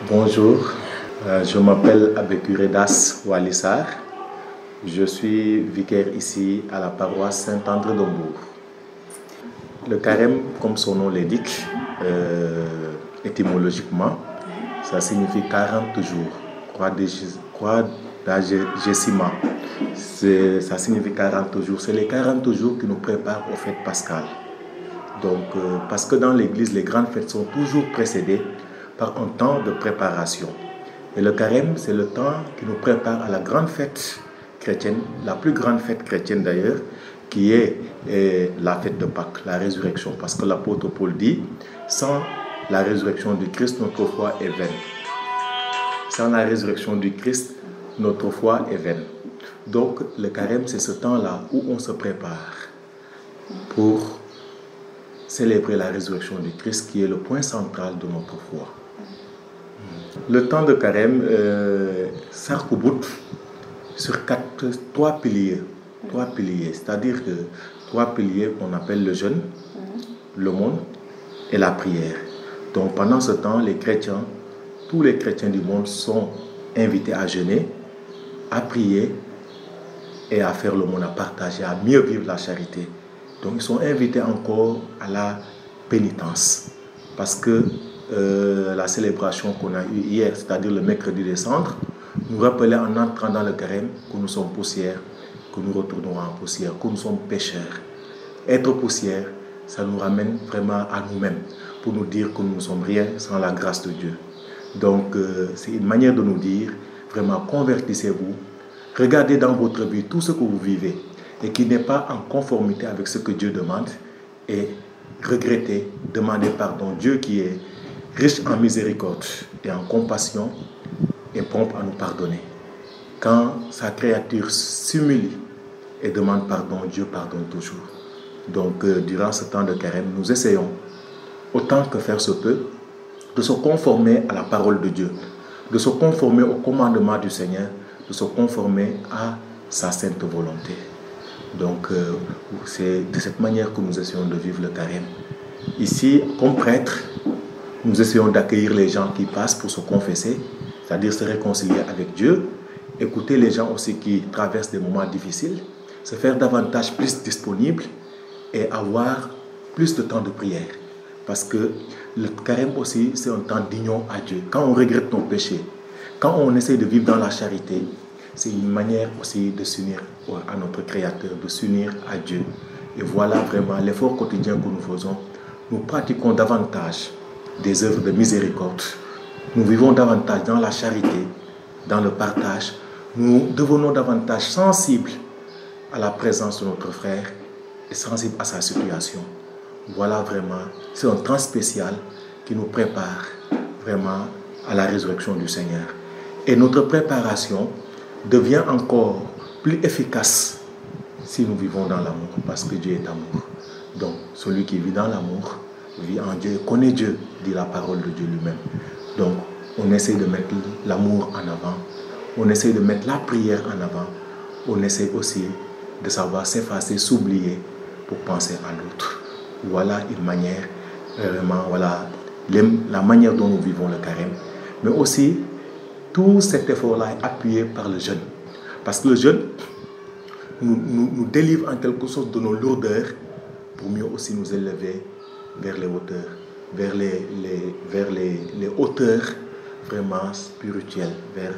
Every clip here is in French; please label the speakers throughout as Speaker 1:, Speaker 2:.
Speaker 1: Bonjour, je m'appelle Abekuredas Walissar. Je suis vicaire ici à la paroisse Saint-André d'Hambourg. Le carême, comme son nom l'indique, étymologiquement, ça signifie 40 jours. Quadragesima, ça signifie 40 jours. C'est les 40 jours qui nous préparent aux fêtes pascales. Donc, parce que dans l'Église, les grandes fêtes sont toujours précédées par un temps de préparation. Et le carême, c'est le temps qui nous prépare à la grande fête chrétienne, la plus grande fête chrétienne d'ailleurs, qui est la fête de Pâques, la résurrection. Parce que l'apôtre Paul dit, sans la résurrection du Christ, notre foi est vaine. Sans la résurrection du Christ, notre foi est vaine. Donc, le carême, c'est ce temps-là où on se prépare pour célébrer la résurrection du Christ, qui est le point central de notre foi. Le temps de carême s'arc-boute sur trois piliers. C'est-à-dire que trois piliers qu'on appelle le jeûne, l'aumône et la prière. Donc pendant ce temps, tous les chrétiens du monde sont invités à jeûner, à prier et à faire l'aumône, à partager, à mieux vivre la charité. Donc ils sont invités encore à la pénitence. Parce que la célébration qu'on a eue hier, c'est-à-dire le mercredi des cendres, nous rappelait en entrant dans le carême que nous sommes poussière, que nous retournerons en poussière, que nous sommes pécheurs. Être poussière, ça nous ramène vraiment à nous-mêmes, pour nous dire que nous ne sommes rien sans la grâce de Dieu. Donc c'est une manière de nous dire, vraiment convertissez-vous, regardez dans votre vie tout ce que vous vivez et qui n'est pas en conformité avec ce que Dieu demande et regrettez, demandez pardon. Dieu qui est riche en miséricorde et en compassion est prompt à nous pardonner. Quand sa créature s'humilie et demande pardon, Dieu pardonne toujours. Donc, durant ce temps de carême, nous essayons, autant que faire se peut, de se conformer à la parole de Dieu, de se conformer au commandement du Seigneur, de se conformer à sa sainte volonté. Donc, c'est de cette manière que nous essayons de vivre le carême. Ici, comme prêtre, nous essayons d'accueillir les gens qui passent pour se confesser, c'est-à-dire se réconcilier avec Dieu, écouter les gens aussi qui traversent des moments difficiles, se faire davantage plus disponible et avoir plus de temps de prière. Parce que le carême aussi, c'est un temps d'union à Dieu. Quand on regrette nos péchés, quand on essaie de vivre dans la charité, c'est une manière aussi de s'unir à notre Créateur, de s'unir à Dieu. Et voilà vraiment l'effort quotidien que nous faisons. Nous pratiquons davantage des œuvres de miséricorde. Nous vivons davantage dans la charité, dans le partage. Nous devenons davantage sensibles à la présence de notre frère et sensibles à sa situation. Voilà vraiment, c'est un temps spécial qui nous prépare vraiment à la résurrection du Seigneur. Et notre préparation devient encore plus efficace si nous vivons dans l'amour, parce que Dieu est amour. Donc, celui qui vit dans l'amour vit en Dieu et connaît Dieu, dit la parole de Dieu lui-même. Donc, on essaie de mettre l'amour en avant, on essaie de mettre la prière en avant, on essaie aussi de savoir s'effacer, s'oublier pour penser à l'autre. Voilà une manière, vraiment, voilà la manière dont nous vivons le carême. Mais aussi, tout cet effort-là est appuyé par le jeûne. Parce que le jeûne nous délivre en quelque sorte de nos lourdeurs pour mieux aussi nous élever vers les hauteurs, vers les hauteurs vraiment spirituelles, vers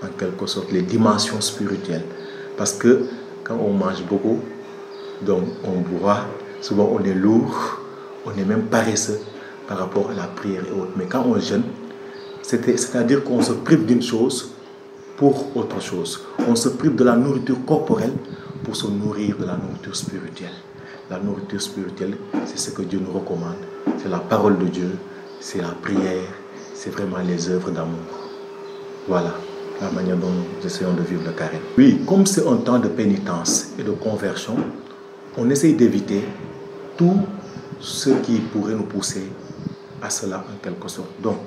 Speaker 1: en quelque sorte les dimensions spirituelles. Parce que quand on mange beaucoup, donc on boit, souvent on est lourd, on est même paresseux par rapport à la prière et autres. Mais quand on jeûne, c'est-à-dire qu'on se prive d'une chose pour autre chose. On se prive de la nourriture corporelle pour se nourrir de la nourriture spirituelle. La nourriture spirituelle, c'est ce que Dieu nous recommande. C'est la parole de Dieu, c'est la prière, c'est vraiment les œuvres d'amour. Voilà la manière dont nous essayons de vivre le carême. Oui, comme c'est un temps de pénitence et de conversion, on essaye d'éviter tout ce qui pourrait nous pousser à cela en quelque sorte. Donc,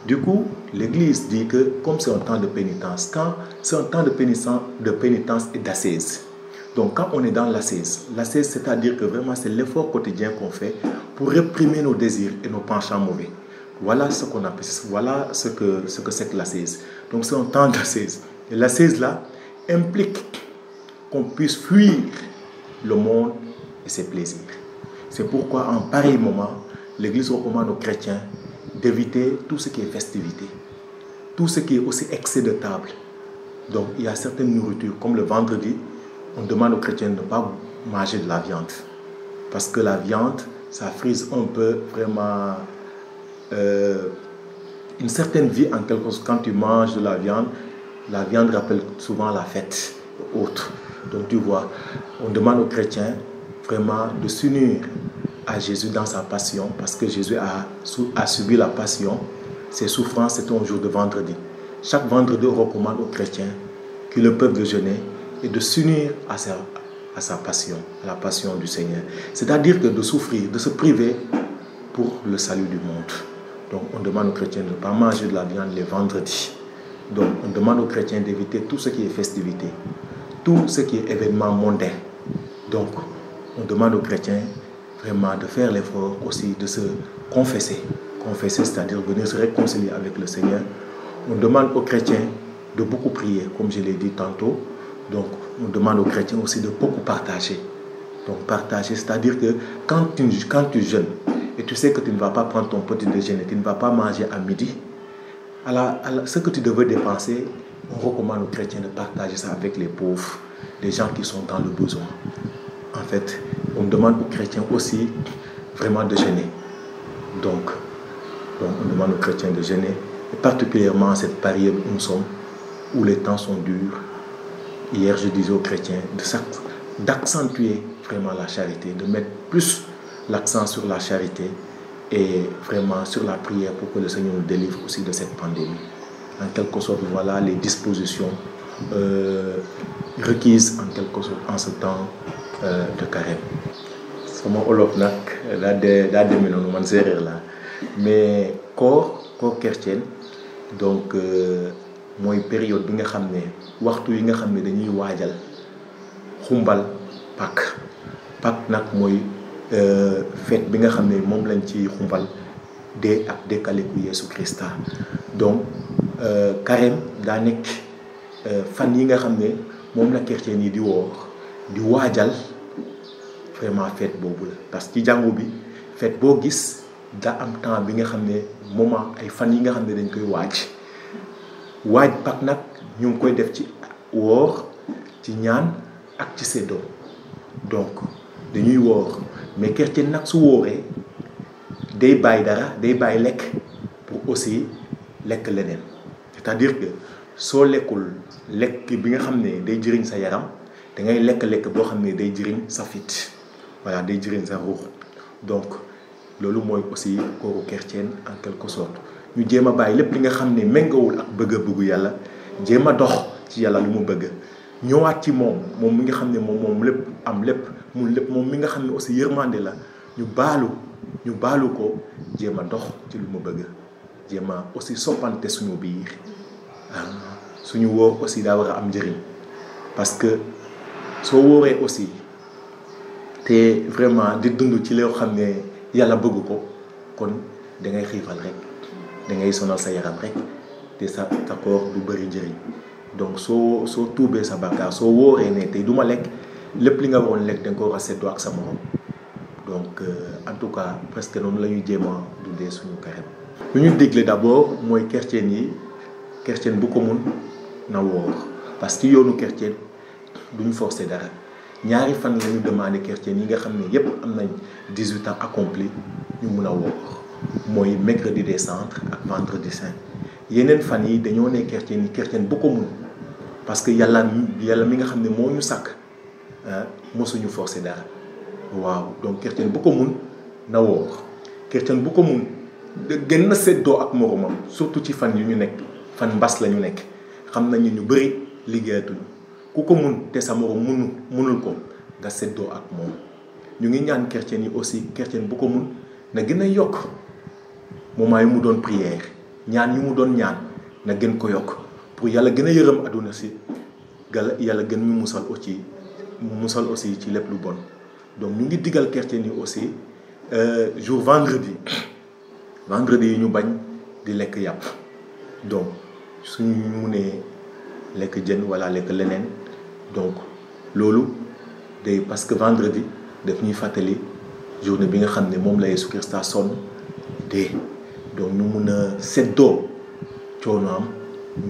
Speaker 1: du coup, l'Église dit que comme c'est un temps de pénitence, quand c'est un temps de pénitence et d'ascèse. Donc quand on est dans l'ascèse, c'est-à-dire que vraiment c'est l'effort quotidien qu'on fait pour réprimer nos désirs et nos penchants mauvais, Voilà ce qu'on appelle, voilà ce que c'est que l'ascèse. Donc c'est un temps d'ascèse. Et l'ascèse là implique qu'on puisse fuir le monde et ses plaisirs. C'est pourquoi en pareil moment, l'Église recommande aux chrétiens d'éviter tout ce qui est festivité, tout ce qui est aussi excès de table. Donc il y a certaines nourritures, comme le vendredi, on demande aux chrétiens de ne pas manger de la viande. Parce que la viande, ça frise un peu vraiment une certaine vie en quelque sorte. Quand tu manges de la viande rappelle souvent la fête autre. Donc tu vois, on demande aux chrétiens vraiment de s'unir à Jésus dans sa passion, parce que Jésus a subi la passion, ses souffrances, c'était un jour de vendredi. Chaque vendredi, on recommande aux chrétiens qui le peuvent de jeûner et de s'unir à sa passion, à la passion du Seigneur. C'est-à-dire que de souffrir, de se priver pour le salut du monde. Donc on demande aux chrétiens de ne pas manger de la viande les vendredis. Donc on demande aux chrétiens d'éviter tout ce qui est festivité, tout ce qui est événement mondain. Donc on demande aux chrétiens vraiment de faire l'effort aussi de se confesser. Confesser, c'est-à-dire venir se réconcilier avec le Seigneur. On demande aux chrétiens de beaucoup prier, comme je l'ai dit tantôt. Donc on demande aux chrétiens aussi de beaucoup partager. Donc partager, c'est-à-dire que quand tu jeûnes et tu sais que tu ne vas pas prendre ton petit déjeuner, tu ne vas pas manger à midi, ce que tu devais dépenser, on recommande aux chrétiens de partager ça avec les pauvres, les gens qui sont dans le besoin. En fait, on demande aux chrétiens aussi vraiment de jeûner. Donc on demande aux chrétiens de jeûner, et particulièrement à cette période où nous sommes, où les temps sont durs. Hier, je disais aux chrétiens d'accentuer vraiment la charité, de mettre plus l'accent sur la charité et vraiment sur la prière pour que le Seigneur nous délivre aussi de cette pandémie. En quelque sorte, voilà les dispositions requises en quelque sorte en ce temps de carême. Sama olof nag daa demee noonu man séeréer la mais koor chrétien donc mooy période bi nga xam ne waxtu yi nga xam ne dañuy waajal xumbal Pâques nag mooy fête bi nga xam ne moom lañ ci xumbal dee ak dekkaleku Yeesu Krista. Donc carême daa nekk fan yi nga xam ne moom la chrétien yi di woor di waajal vraiment fête boobu la. Parce que ci jàngu bi fête boo gis daa am temps bi nga xam ne moment ay fan yi nga xam ne dañ koy waaj Pâques nag ñu ngi koy def ci woor, ci ñaan ak ci séddoo. Donc dañuy woor mais chrétien nag su wooree day bàyyi dara, day bàyyi lekk pour aussi lekk leneen. C'est-à-dire que soo lekkul lekk bi nga xam ne day jëriñ sa yaram da ngay lekk boo xam ne day jëriñ sa fit, voilà, day jëriñ sa ruux. Donc loolu mooy aussi kooru chrétien en quelque sorte. ñu jéem a bàyyi lépp li nga xam ne méngawul ak bëgg-bëggu yàlla, jéem a dox ci yàlla lu mu bëgg, ñëwaat ci moom mi nga xam ne moom lépp am lépp moom mi nga xam ne aussi yërmande la, ñu baalu ko, jéem a dox ci lu mu bëgg, jéem a aussi soppante suñu biir. Suñu wóor aussi daa war a am njëriñ, parce que soo wóoree aussi te vraiment di dund ci loo xam ne yàlla bëgg ko, kon da ngay xiifal rek, da ngay sonal sa yaram rek, te sa koor du bëri njëriñ. Donc soo tuubee sa bàkkaar, soo wóoree ne tey du ma lekk, lépp li nga waroon lekk da nga ko war a seddoo ak sa morom. Donc en tout cas presque noonu la ñuy jéem a dundee suñu carême. lu ñu digle d'abord mooy chrétien bu ko mun na woor, parce que yoonu chrétien duñu forcer dara. ñaari fan la ñu demandé chrétien yi nga xam ne yépp am nañ 18 ans accompli ñu mun a woor, mooy mercredi des cendres ak vendredi saint. yeneen fan yi dañoo ne chrétien bu ko mun, parce que yàlla mi nga xam ne moo ñu sàkk mosuñu forcer dara. waaw, donc chrétien bu ko mun na woor, chrétien bu ko mun gën na seddoo ak moromam, surtout ci fan yu ñu nekk, fan mbas la ñu nekk. xam nañu ñu bëri liggéeyatuñu, ku ko mun te sa morom munul ko nga seddoo ak moom. ñu ngi ñaan chrétien yi aussi, chrétien bu ko mun na gën a yokk moment yu mu doon prière, ñaan yu mu doon ñaan na gën ko yokk pour yàlla gën a yërëm àdduna si, yàlla gën ñu musal aussi ci lépp lu bon. Donc ñu ngi digal chrétien yi aussi jour vendredi yi ñu bañ di lekk yàpp donc suñu munee lekk jën wala lekk leneen donc loolu day parce que vendredi daf ñuy fàttali journée bi nga xam ne moom la Yeesu Krista sonn dee donc ñu mun a seddoo coono am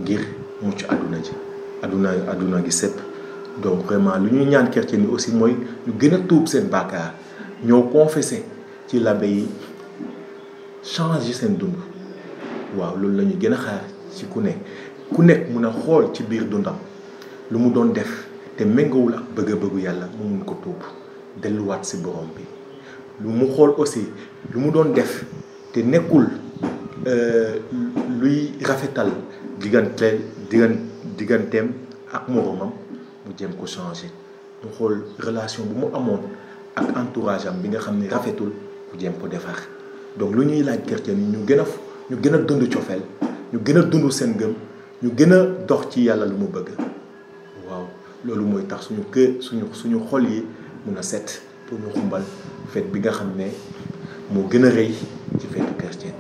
Speaker 1: ngir mucc àdduna gi sépp donc vraiment lu ñuy ñaan chrétien yi aussi mooy ñu gën a tuub seen bàkkaar ñoo confessé ci l'abbé yi changer seen dund waaw loolu la ñu gën a xaar ci ku nekk mun a xool ci biir dundam lu mu doon def te méngawul ak bëgg-bëggu yàlla mu mun ko tuub delluwaat si borom bi lu mu xool aussi lu mu doon def te nekkul luy rafetal digganteem ak moromam mu jéem ko changer mu xool relation bu mu amoon ak entourage am bi nga xam ne rafetul mu jéem ko defar donc lu ñuy laaj chrétien yi ñu gën a dund cofeel ñu gën a dund seen gëm ñu gën a dox ci yàlla lu mu bëgg waaw loolu mooy tax suñu xol yi mun a set pour ñu xumbal fête bi nga xam ne moo gën a rëy ci fête chrétien